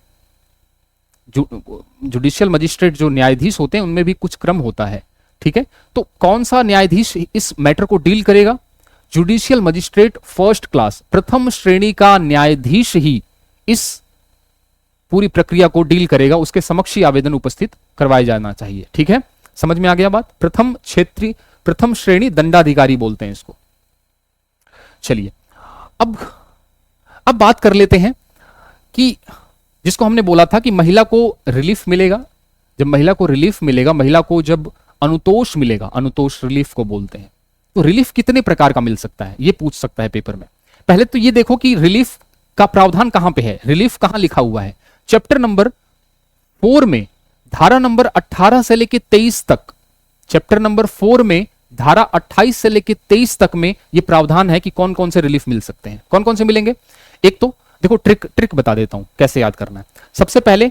जुडिशियल मजिस्ट्रेट जो न्यायाधीश होते हैं उनमें भी कुछ क्रम होता है, ठीक है। तो कौन सा न्यायाधीश इस मैटर को डील करेगा, जुडिशियल मजिस्ट्रेट फर्स्ट क्लास, प्रथम श्रेणी का न्यायाधीश ही इस पूरी प्रक्रिया को डील करेगा, उसके समक्ष ही आवेदन उपस्थित करवाया जाना चाहिए, ठीक है। समझ में आ गया बात। प्रथम श्रेणी दंडाधिकारी बोलते हैं इसको। चलिए अब बात कर लेते हैं कि जिसको हमने बोला था कि महिला को रिलीफ मिलेगा। जब महिला को रिलीफ मिलेगा, महिला को जब अनुतोष मिलेगा, अनुतोष रिलीफ को बोलते हैं, तो रिलीफ कितने प्रकार का मिल सकता है, ये पूछ सकता है पेपर में। पहले तो ये देखो कि रिलीफ का प्रावधान कहां पे है, रिलीफ कहां लिखा हुआ है। चैप्टर नंबर 4 में धारा नंबर 18 से लेके 23 तक, चैप्टर नंबर 4 में धारा 28 से लेके 23 तक में यह प्रावधान है कि कौन कौन से रिलीफ मिल सकते हैं। कौन कौन से मिलेंगे, एक तो देखो ट्रिक बता देता हूं कैसे याद करना है। सबसे पहले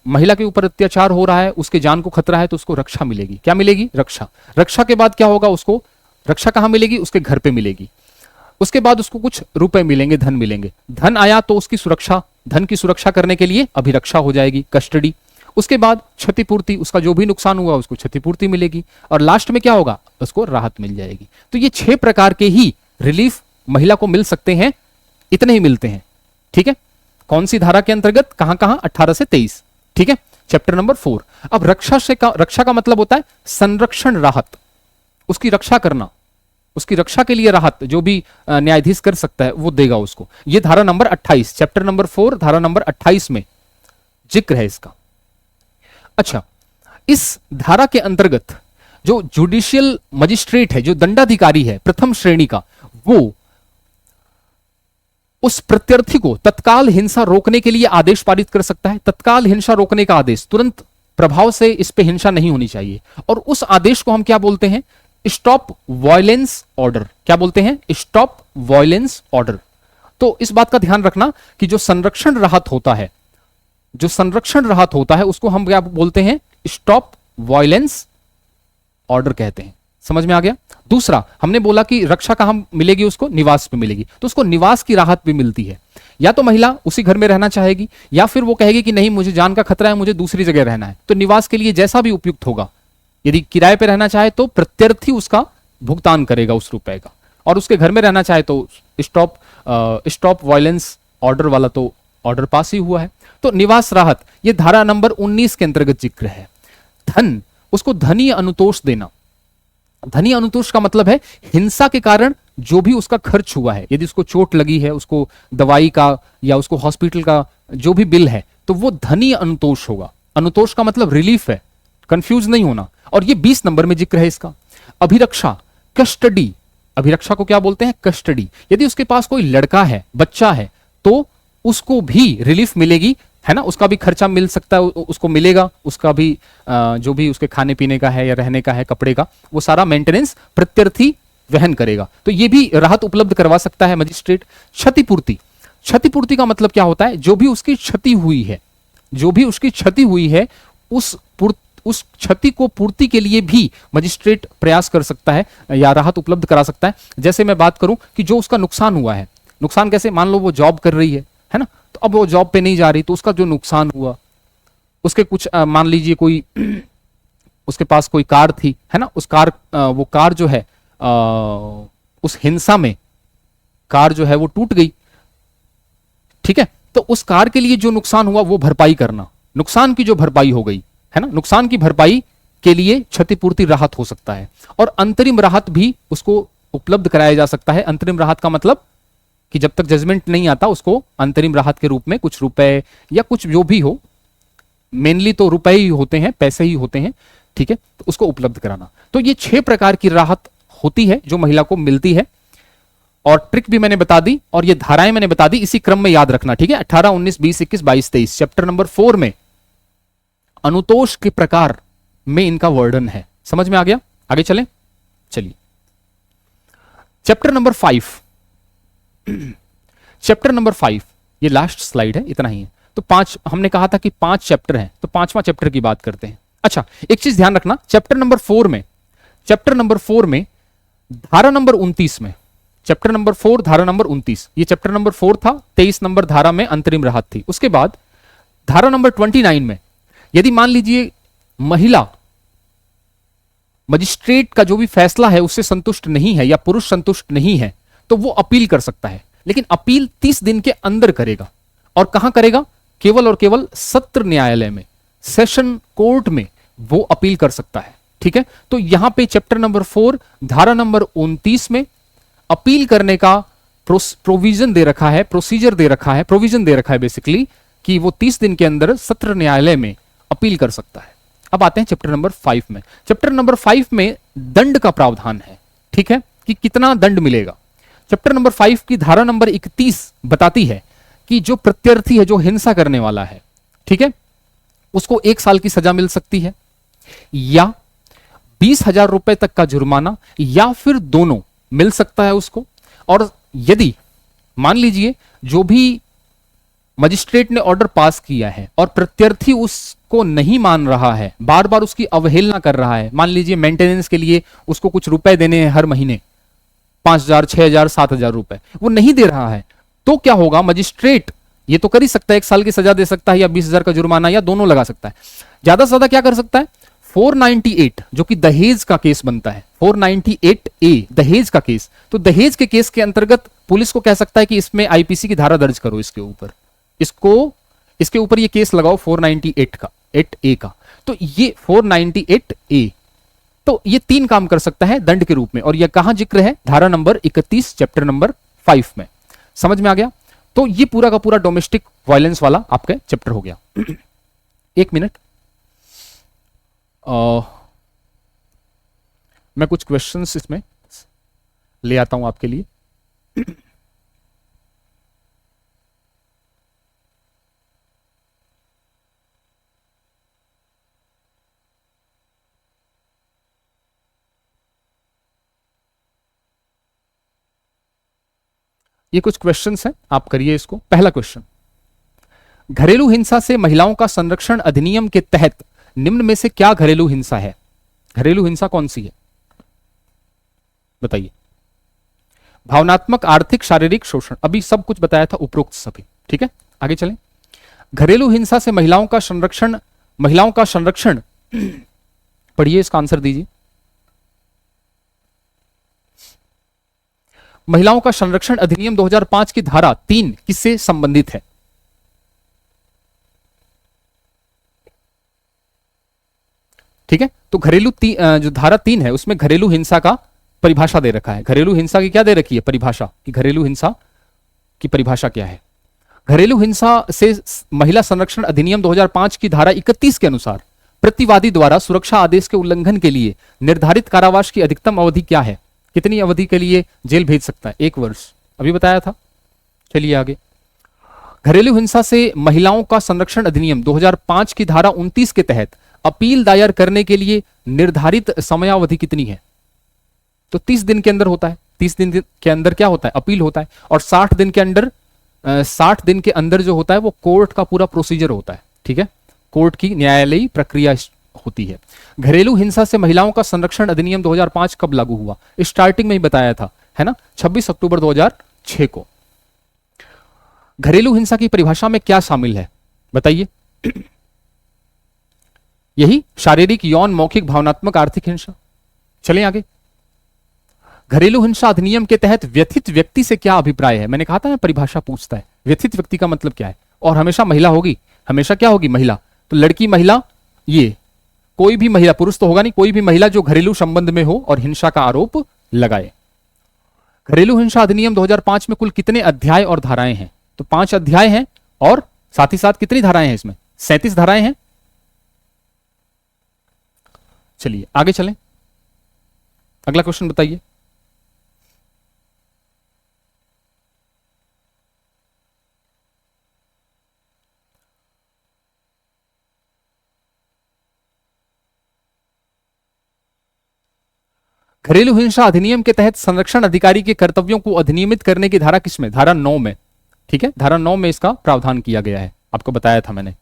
महिला के ऊपर अत्याचार हो रहा है, उसके जान को खतरा है, तो उसको रक्षा मिलेगी। क्या मिलेगी, रक्षा। रक्षा के बाद क्या होगा, उसको रक्षा कहां मिलेगी, उसके घर पे मिलेगी। उसके बाद उसको कुछ रुपए मिलेंगे, धन मिलेंगे। धन आया तो उसकी सुरक्षा, धन की सुरक्षा करने के लिए अभिरक्षा हो जाएगी, कस्टडी। उसके बाद क्षतिपूर्ति, उसका जो भी नुकसान हुआ उसको क्षतिपूर्ति मिलेगी। और लास्ट में क्या होगा, उसको राहत मिल जाएगी। तो ये 6 प्रकार के ही रिलीफ महिला को मिल सकते हैं, इतने ही मिलते हैं, ठीक है। कौन सी धारा के अंतर्गत, कहां कहां, 18 से 23, ठीक है, चैप्टर नंबर 4। अब रक्षा का मतलब होता है संरक्षण, राहत, उसकी रक्षा करना, उसकी रक्षा के लिए राहत जो भी न्यायाधीश कर सकता है वो देगा उसको। ये धारा नंबर 28, चैप्टर नंबर 4 धारा नंबर 28 में जिक्र है इसका। अच्छा, इस धारा के अंतर्गत जो जुडिशियल मजिस्ट्रेट है, जो दंडाधिकारी है प्रथम श्रेणी का, वो उस प्रत्यर्थी को तत्काल हिंसा रोकने के लिए आदेश पारित कर सकता है। तत्काल हिंसा रोकने का आदेश, तुरंत प्रभाव से इस पे हिंसा नहीं होनी चाहिए। और उस आदेश को हम क्या बोलते हैं? Stop violence order. क्या बोलते हैं? Stop violence order. तो इस बात का ध्यान रखना कि जो संरक्षण राहत होता है, जो संरक्षण राहत होता है उसको हम क्या बोलते हैं? स्टॉप वायलेंस ऑर्डर कहते हैं। समझ में आ गया? दूसरा, हमने बोला कि रक्षा कहां मिलेगी? उसको निवास पे मिलेगी, तो उसको निवास की राहत भी मिलती है। या तो महिला उसी घर में रहना चाहेगी, या फिर वो कहेगी कि नहीं, मुझे जान का खतरा है, मुझे दूसरी जगह रहना है, तो निवास के लिए जैसा भी उपयुक्त होगा। यदि किराए पे रहना चाहे तो प्रत्यर्थी उसका भुगतान करेगा उस रुपए का, और उसके घर में रहना चाहे तो स्टॉप वायलेंस ऑर्डर वाला तो ऑर्डर पास ही हुआ है। तो निवास राहत ये धारा नंबर 19 के अंतर्गत जिक्र है। धन, उसको धनीय अनुतोष देना। धनीय अनुतोष का मतलब है हिंसा के कारण जो भी उसका खर्च हुआ है, यदि उसको चोट लगी है, उसको दवाई का या उसको हॉस्पिटल का जो भी बिल है, तो वो धनीय अनुतोष होगा। अनुतोष का मतलब रिलीफ है, कंफ्यूज नहीं होना। और ये 20 नंबर में जिक्र है इसका। अभिरक्षा, कस्टडी। अभिरक्षा को क्या बोलते हैं? कस्टडी। यदि उसके पास कोई लड़का है, बच्चा है, तो उसको भी रिलीफ मिलेगी, है ना, उसका भी खर्चा मिल सकता है, उसको मिलेगा, उसका भी जो भी उसके खाने पीने का है या रहने का है, कपड़े का, वो सारा मेंटेनेंस प्रत्यर्थी वहन करेगा। तो ये भी राहत उपलब्ध करवा सकता है मजिस्ट्रेट। क्षतिपूर्ति। क्षतिपूर्ति का मतलब क्या होता है? जो भी उसकी क्षति हुई है, जो भी उसकी क्षति हुई है, उस क्षति को पूर्ति के लिए भी मजिस्ट्रेट प्रयास कर सकता है या राहत उपलब्ध करा सकता है। जैसे मैं बात करूं कि जो उसका नुकसान हुआ है, नुकसान कैसे? मान लो वो जॉब कर रही है ना, तो अब वो जॉब पे नहीं जा रही, तो उसका जो नुकसान हुआ, उसके कुछ मान लीजिए कोई उसके पास कोई कार थी, है ना, उस कार वो कार जो है उस हिंसा में कार जो है वो टूट गई, ठीक है, तो उस कार के लिए जो नुकसान हुआ वो भरपाई करना, नुकसान की जो भरपाई हो गई, है ना, नुकसान की भरपाई के लिए क्षतिपूर्ति राहत हो सकता है। और अंतरिम राहत भी उसको उपलब्ध कराया जा सकता है। अंतरिम राहत का मतलब कि जब तक जजमेंट नहीं आता उसको अंतरिम राहत के रूप में कुछ रुपए या कुछ जो भी हो, मेनली तो रुपए ही होते हैं, पैसे ही होते हैं, ठीक है, तो उसको उपलब्ध कराना। तो ये 6 प्रकार की राहत होती है जो महिला को मिलती है। और ट्रिक भी मैंने बता दी और ये धाराएं मैंने बता दी, इसी क्रम में याद रखना, ठीक है। 18, 19, 20, 21, 22, 23 चैप्टर नंबर 4 में अनुतोष के प्रकार में इनका वर्णन है। समझ में आ गया? आगे चलें, चलिए चैप्टर नंबर 5। चैप्टर नंबर 5 ये लास्ट स्लाइड है, इतना ही है। तो 5 हमने कहा था कि 5 चैप्टर हैं, तो 5वां चैप्टर की बात करते हैं। अच्छा, एक चीज ध्यान रखना, चैप्टर नंबर 4 में धारा नंबर 29 में, चैप्टर नंबर 4 धारा नंबर 29, ये चैप्टर नंबर 4 था, 23 नंबर धारा में अंतरिम राहत थी। उसके बाद धारा नंबर 29 में यदि मान लीजिए महिला मजिस्ट्रेट का जो भी फैसला है उससे संतुष्ट नहीं है या पुरुष संतुष्ट नहीं है, तो वो अपील कर सकता है, लेकिन अपील 30 दिन के अंदर करेगा। और कहां करेगा? केवल और केवल सत्र न्यायालय में, सेशन कोर्ट में वो अपील कर सकता है, ठीक है। तो यहां पे चैप्टर नंबर 4 धारा नंबर 29 में अपील करने का प्रोविजन दे रखा है, प्रोसीजर दे रखा है, प्रोविजन दे रखा है बेसिकली, कि वो 30 दिन के अंदर सत्र न्यायालय में अपील कर सकता है। अब आते हैं चैप्टर नंबर 5 में। चैप्टर नंबर 5 में दंड का प्रावधान है, ठीक है, कि कितना दंड मिलेगा। चैप्टर नंबर 5 की धारा नंबर 31 बताती है कि जो प्रत्यर्थी है, जो हिंसा करने वाला है, ठीक है, उसको 1 साल की सजा मिल सकती है, या 20,000 रुपए तक का जुर्माना, या फिर दोनों मिल सकता है उसको। और यदि मान लीजिए जो भी मजिस्ट्रेट ने ऑर्डर पास किया है और प्रत्यर्थी उसको नहीं मान रहा है, बार बार उसकी अवहेलना कर रहा है, मान लीजिए मेंटेनेंस के लिए उसको कुछ रुपए देने हैं हर महीने, 5,000, 6,000, 7,000 रुपए, वो नहीं दे रहा है, तो क्या होगा? मजिस्ट्रेट ये तो कर ही सकता है, 1 साल की सजा दे सकता है या 20,000 का जुर्माना, या दोनों लगा सकता है। ज्यादा से ज्यादा क्या कर सकता है? 498 जो कि दहेज का केस बनता है, 498A दहेज का केस, तो दहेज के केस के अंतर्गत पुलिस को कह सकता है कि इसमें आईपीसी की धारा दर्ज करो, इसके ऊपर इसके ऊपर ये केस लगाओ 498 का, 8A का। तो ये 498A, तो ये 3 काम कर सकता है दंड के रूप में, और यह कहां जिक्र है? धारा नंबर 31 चैप्टर नंबर 5 में। समझ में आ गया? तो ये पूरा का पूरा डोमेस्टिक वायलेंस वाला आपका चैप्टर हो गया। 1 मिनट, मैं कुछ क्वेश्चंस इसमें ले आता हूं आपके लिए। ये कुछ क्वेश्चंस हैं, आप करिए इसको। पहला क्वेश्चन, घरेलू हिंसा से महिलाओं का संरक्षण अधिनियम के तहत निम्न में से क्या घरेलू हिंसा है? घरेलू हिंसा कौन सी है बताइए? भावनात्मक, आर्थिक, शारीरिक शोषण, अभी सब कुछ बताया था उपरोक्त सभी। ठीक है, आगे चलें। घरेलू हिंसा से महिलाओं का संरक्षण पढ़िए, इसका आंसर दीजिए। महिलाओं का संरक्षण अधिनियम 2005 की धारा 3 किससे संबंधित है? ठीक है, तो जो धारा 3 है उसमें घरेलू हिंसा का परिभाषा दे रखा है। घरेलू हिंसा की क्या दे रखी है? परिभाषा, कि घरेलू हिंसा की परिभाषा क्या है। घरेलू हिंसा से महिला संरक्षण अधिनियम 2005 की धारा 31 के अनुसार प्रतिवादी द्वारा सुरक्षा आदेश के उल्लंघन के लिए निर्धारित कारावास की अधिकतम अवधि क्या है? कितनी अवधि के लिए जेल भेज सकता है? 1 वर्ष, अभी बताया था। चलिए आगे। घरेलू हिंसा से महिलाओं का संरक्षण अधिनियम 2005 की धारा 29 के तहत अपील दायर करने के लिए निर्धारित समयावधि कितनी है? तो 30 दिन के अंदर होता है। 30 दिन के अंदर क्या होता है? अपील होता है। और 60 दिन के अंदर जो होता है वो कोर्ट का पूरा प्रोसीजर होता है। ठीक है, कोर्ट की न्यायालयी प्रक्रिया होती है। घरेलू हिंसा से महिलाओं का संरक्षण अधिनियम 2005 कब लागू हुआ? स्टार्टिंग में ही बताया था, है ना, 26 अक्टूबर 2006 को। घरेलू हिंसा की परिभाषा में क्या शामिल है बताइए? यही शारीरिक, यौन, मौखिक, भावनात्मक, आर्थिक हिंसा। चलें आगे। घरेलू हिंसा अधिनियम के तहत व्यथित व्यक्ति से क्या अभिप्राय है? मैंने कहा था ना, परिभाषा पूछता है। व्यथित व्यक्ति का मतलब क्या है? और हमेशा महिला होगी, हमेशा क्या होगी? महिला। तो लड़की, महिला, ये कोई भी महिला, पुरुष तो होगा नहीं, कोई भी महिला जो घरेलू संबंध में हो और हिंसा का आरोप लगाए। घरेलू हिंसा अधिनियम 2005 में कुल कितने अध्याय और धाराएं हैं? तो 5 अध्याय हैं और साथ ही साथ कितनी धाराएं हैं इसमें? 37 धाराएं हैं। चलिए आगे चलें, अगला क्वेश्चन बताइए। घरेलू हिंसा अधिनियम के तहत संरक्षण अधिकारी के कर्तव्यों को अधिनियमित करने की धारा किसमें? धारा 9 में। ठीक है, धारा 9 में इसका प्रावधान किया गया है, आपको बताया था मैंने।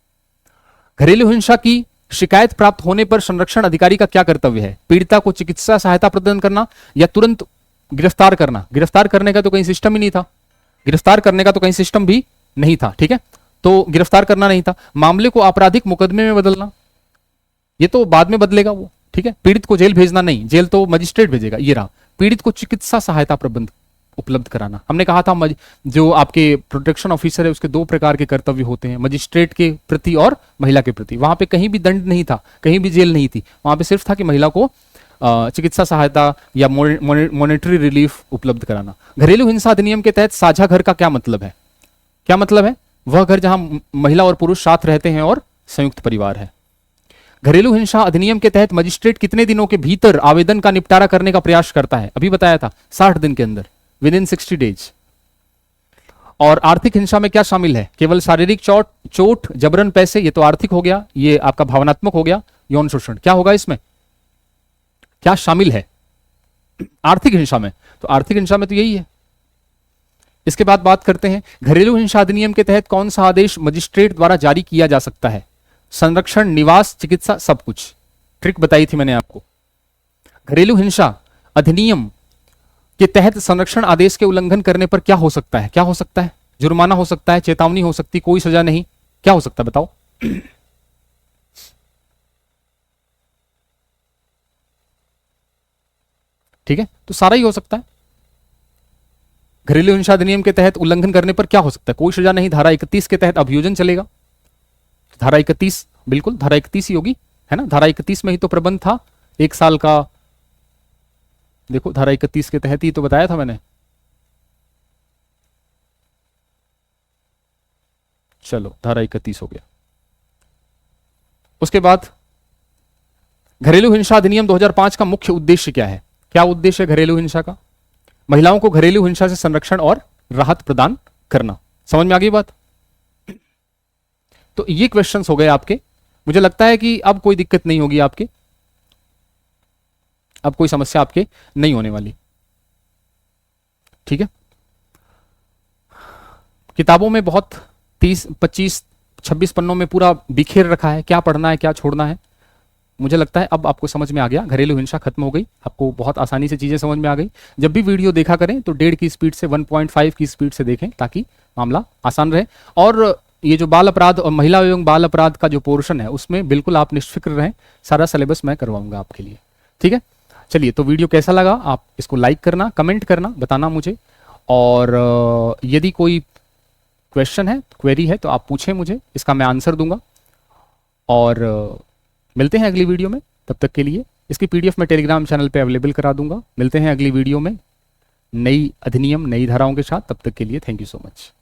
घरेलू हिंसा की शिकायत प्राप्त होने पर संरक्षण अधिकारी का क्या कर्तव्य है? पीड़िता को चिकित्सा सहायता प्रदान करना या तुरंत गिरफ्तार करना? गिरफ्तार करने का तो कहीं सिस्टम ही नहीं था, गिरफ्तार करने का तो कहीं सिस्टम भी नहीं था। ठीक है, तो गिरफ्तार करना नहीं था। मामले को आपराधिक मुकदमे में बदलना, ये तो बाद में बदलेगा वो। ठीक है, पीड़ित को जेल भेजना नहीं, जेल तो मजिस्ट्रेट भेजेगा। ये रहा। पीड़ित को चिकित्सा सहायता प्रबंध उपलब्ध कराना। हमने कहा था जो आपके प्रोटेक्शन ऑफिसर है उसके 2 प्रकार के कर्तव्य होते हैं, मजिस्ट्रेट के प्रति और महिला के प्रति। वहां पे कहीं भी दंड नहीं था, कहीं भी जेल नहीं थी, वहां पे सिर्फ था कि महिला को चिकित्सा सहायता या मॉनेटरी रिलीफ उपलब्ध कराना। घरेलू हिंसा अधिनियम के तहत साझा घर का क्या मतलब है? क्या मतलब है? वह घर जहां महिला और पुरुष साथ रहते हैं और संयुक्त परिवार है। घरेलू हिंसा अधिनियम के तहत मजिस्ट्रेट कितने दिनों के भीतर आवेदन का निपटारा करने का प्रयास करता है? अभी बताया था 60 दिन के अंदर, विद इन 60 डेज। और आर्थिक हिंसा में क्या शामिल है? केवल शारीरिक चोट, जबरन पैसे, ये तो आर्थिक हो गया। ये आपका भावनात्मक हो गया, यौन शोषण। क्या होगा इसमें? क्या शामिल है आर्थिक हिंसा में? तो आर्थिक हिंसा में तो यही है। इसके बाद बात करते हैं घरेलू हिंसा अधिनियम के तहत कौन सा आदेश मजिस्ट्रेट द्वारा जारी किया जा सकता है? संरक्षण, निवास, चिकित्सा, सब कुछ। ट्रिक बताई थी मैंने आपको। घरेलू हिंसा अधिनियम के तहत संरक्षण आदेश के उल्लंघन करने पर क्या हो सकता है? क्या हो सकता है? जुर्माना हो सकता है, चेतावनी हो सकती, कोई सजा नहीं। क्या हो सकता है बताओ? ठीक है, तो सारा ही हो सकता है। घरेलू हिंसा अधिनियम के तहत उल्लंघन करने पर क्या हो सकता है? कोई सजा नहीं। धारा 31 के तहत अभियोजन चलेगा। धारा 31, बिल्कुल धारा 31 ही होगी, है ना। धारा 31 में ही तो प्रबंध था 1 साल का। देखो धारा 31 के तहत ही तो बताया था मैंने। चलो धारा 31 हो गया। उसके बाद घरेलू हिंसा अधिनियम 2005 का मुख्य उद्देश्य क्या है? क्या उद्देश्य है घरेलू हिंसा का? महिलाओं को घरेलू हिंसा से संरक्षण और राहत प्रदान करना। समझ में आ गई बात? तो ये क्वेश्चंस हो गए आपके। मुझे लगता है कि अब कोई दिक्कत नहीं होगी आपके, अब कोई समस्या आपके नहीं होने वाली। ठीक है, किताबों में बहुत 30, 25, 26 पन्नों में पूरा बिखेर रखा है, क्या पढ़ना है क्या छोड़ना है। मुझे लगता है अब आपको समझ में आ गया, घरेलू हिंसा खत्म हो गई, आपको बहुत आसानी से चीज़ें समझ में आ गई। जब भी वीडियो देखा करें तो 1.5 की स्पीड से 1.5 की स्पीड से देखें ताकि मामला आसान रहे। और ये जो बाल अपराध और महिला एवं बाल अपराध का जो पोर्शन है उसमें बिल्कुल आप निश्चित रहें, सारा सिलेबस मैं करवाऊंगा आपके लिए, ठीक है। चलिए, तो वीडियो कैसा लगा आप इसको लाइक करना, कमेंट करना, बताना मुझे। और यदि कोई क्वेश्चन है, क्वेरी है तो आप पूछें मुझे, इसका मैं आंसर दूंगा। और मिलते हैं अगली वीडियो में, तब तक के लिए इसकी पीडीएफ मैं टेलीग्राम चैनल पे अवेलेबल करा दूंगा। मिलते हैं अगली वीडियो में नई अधिनियम, नई धाराओं के साथ, तब तक के लिए थैंक यू सो मच।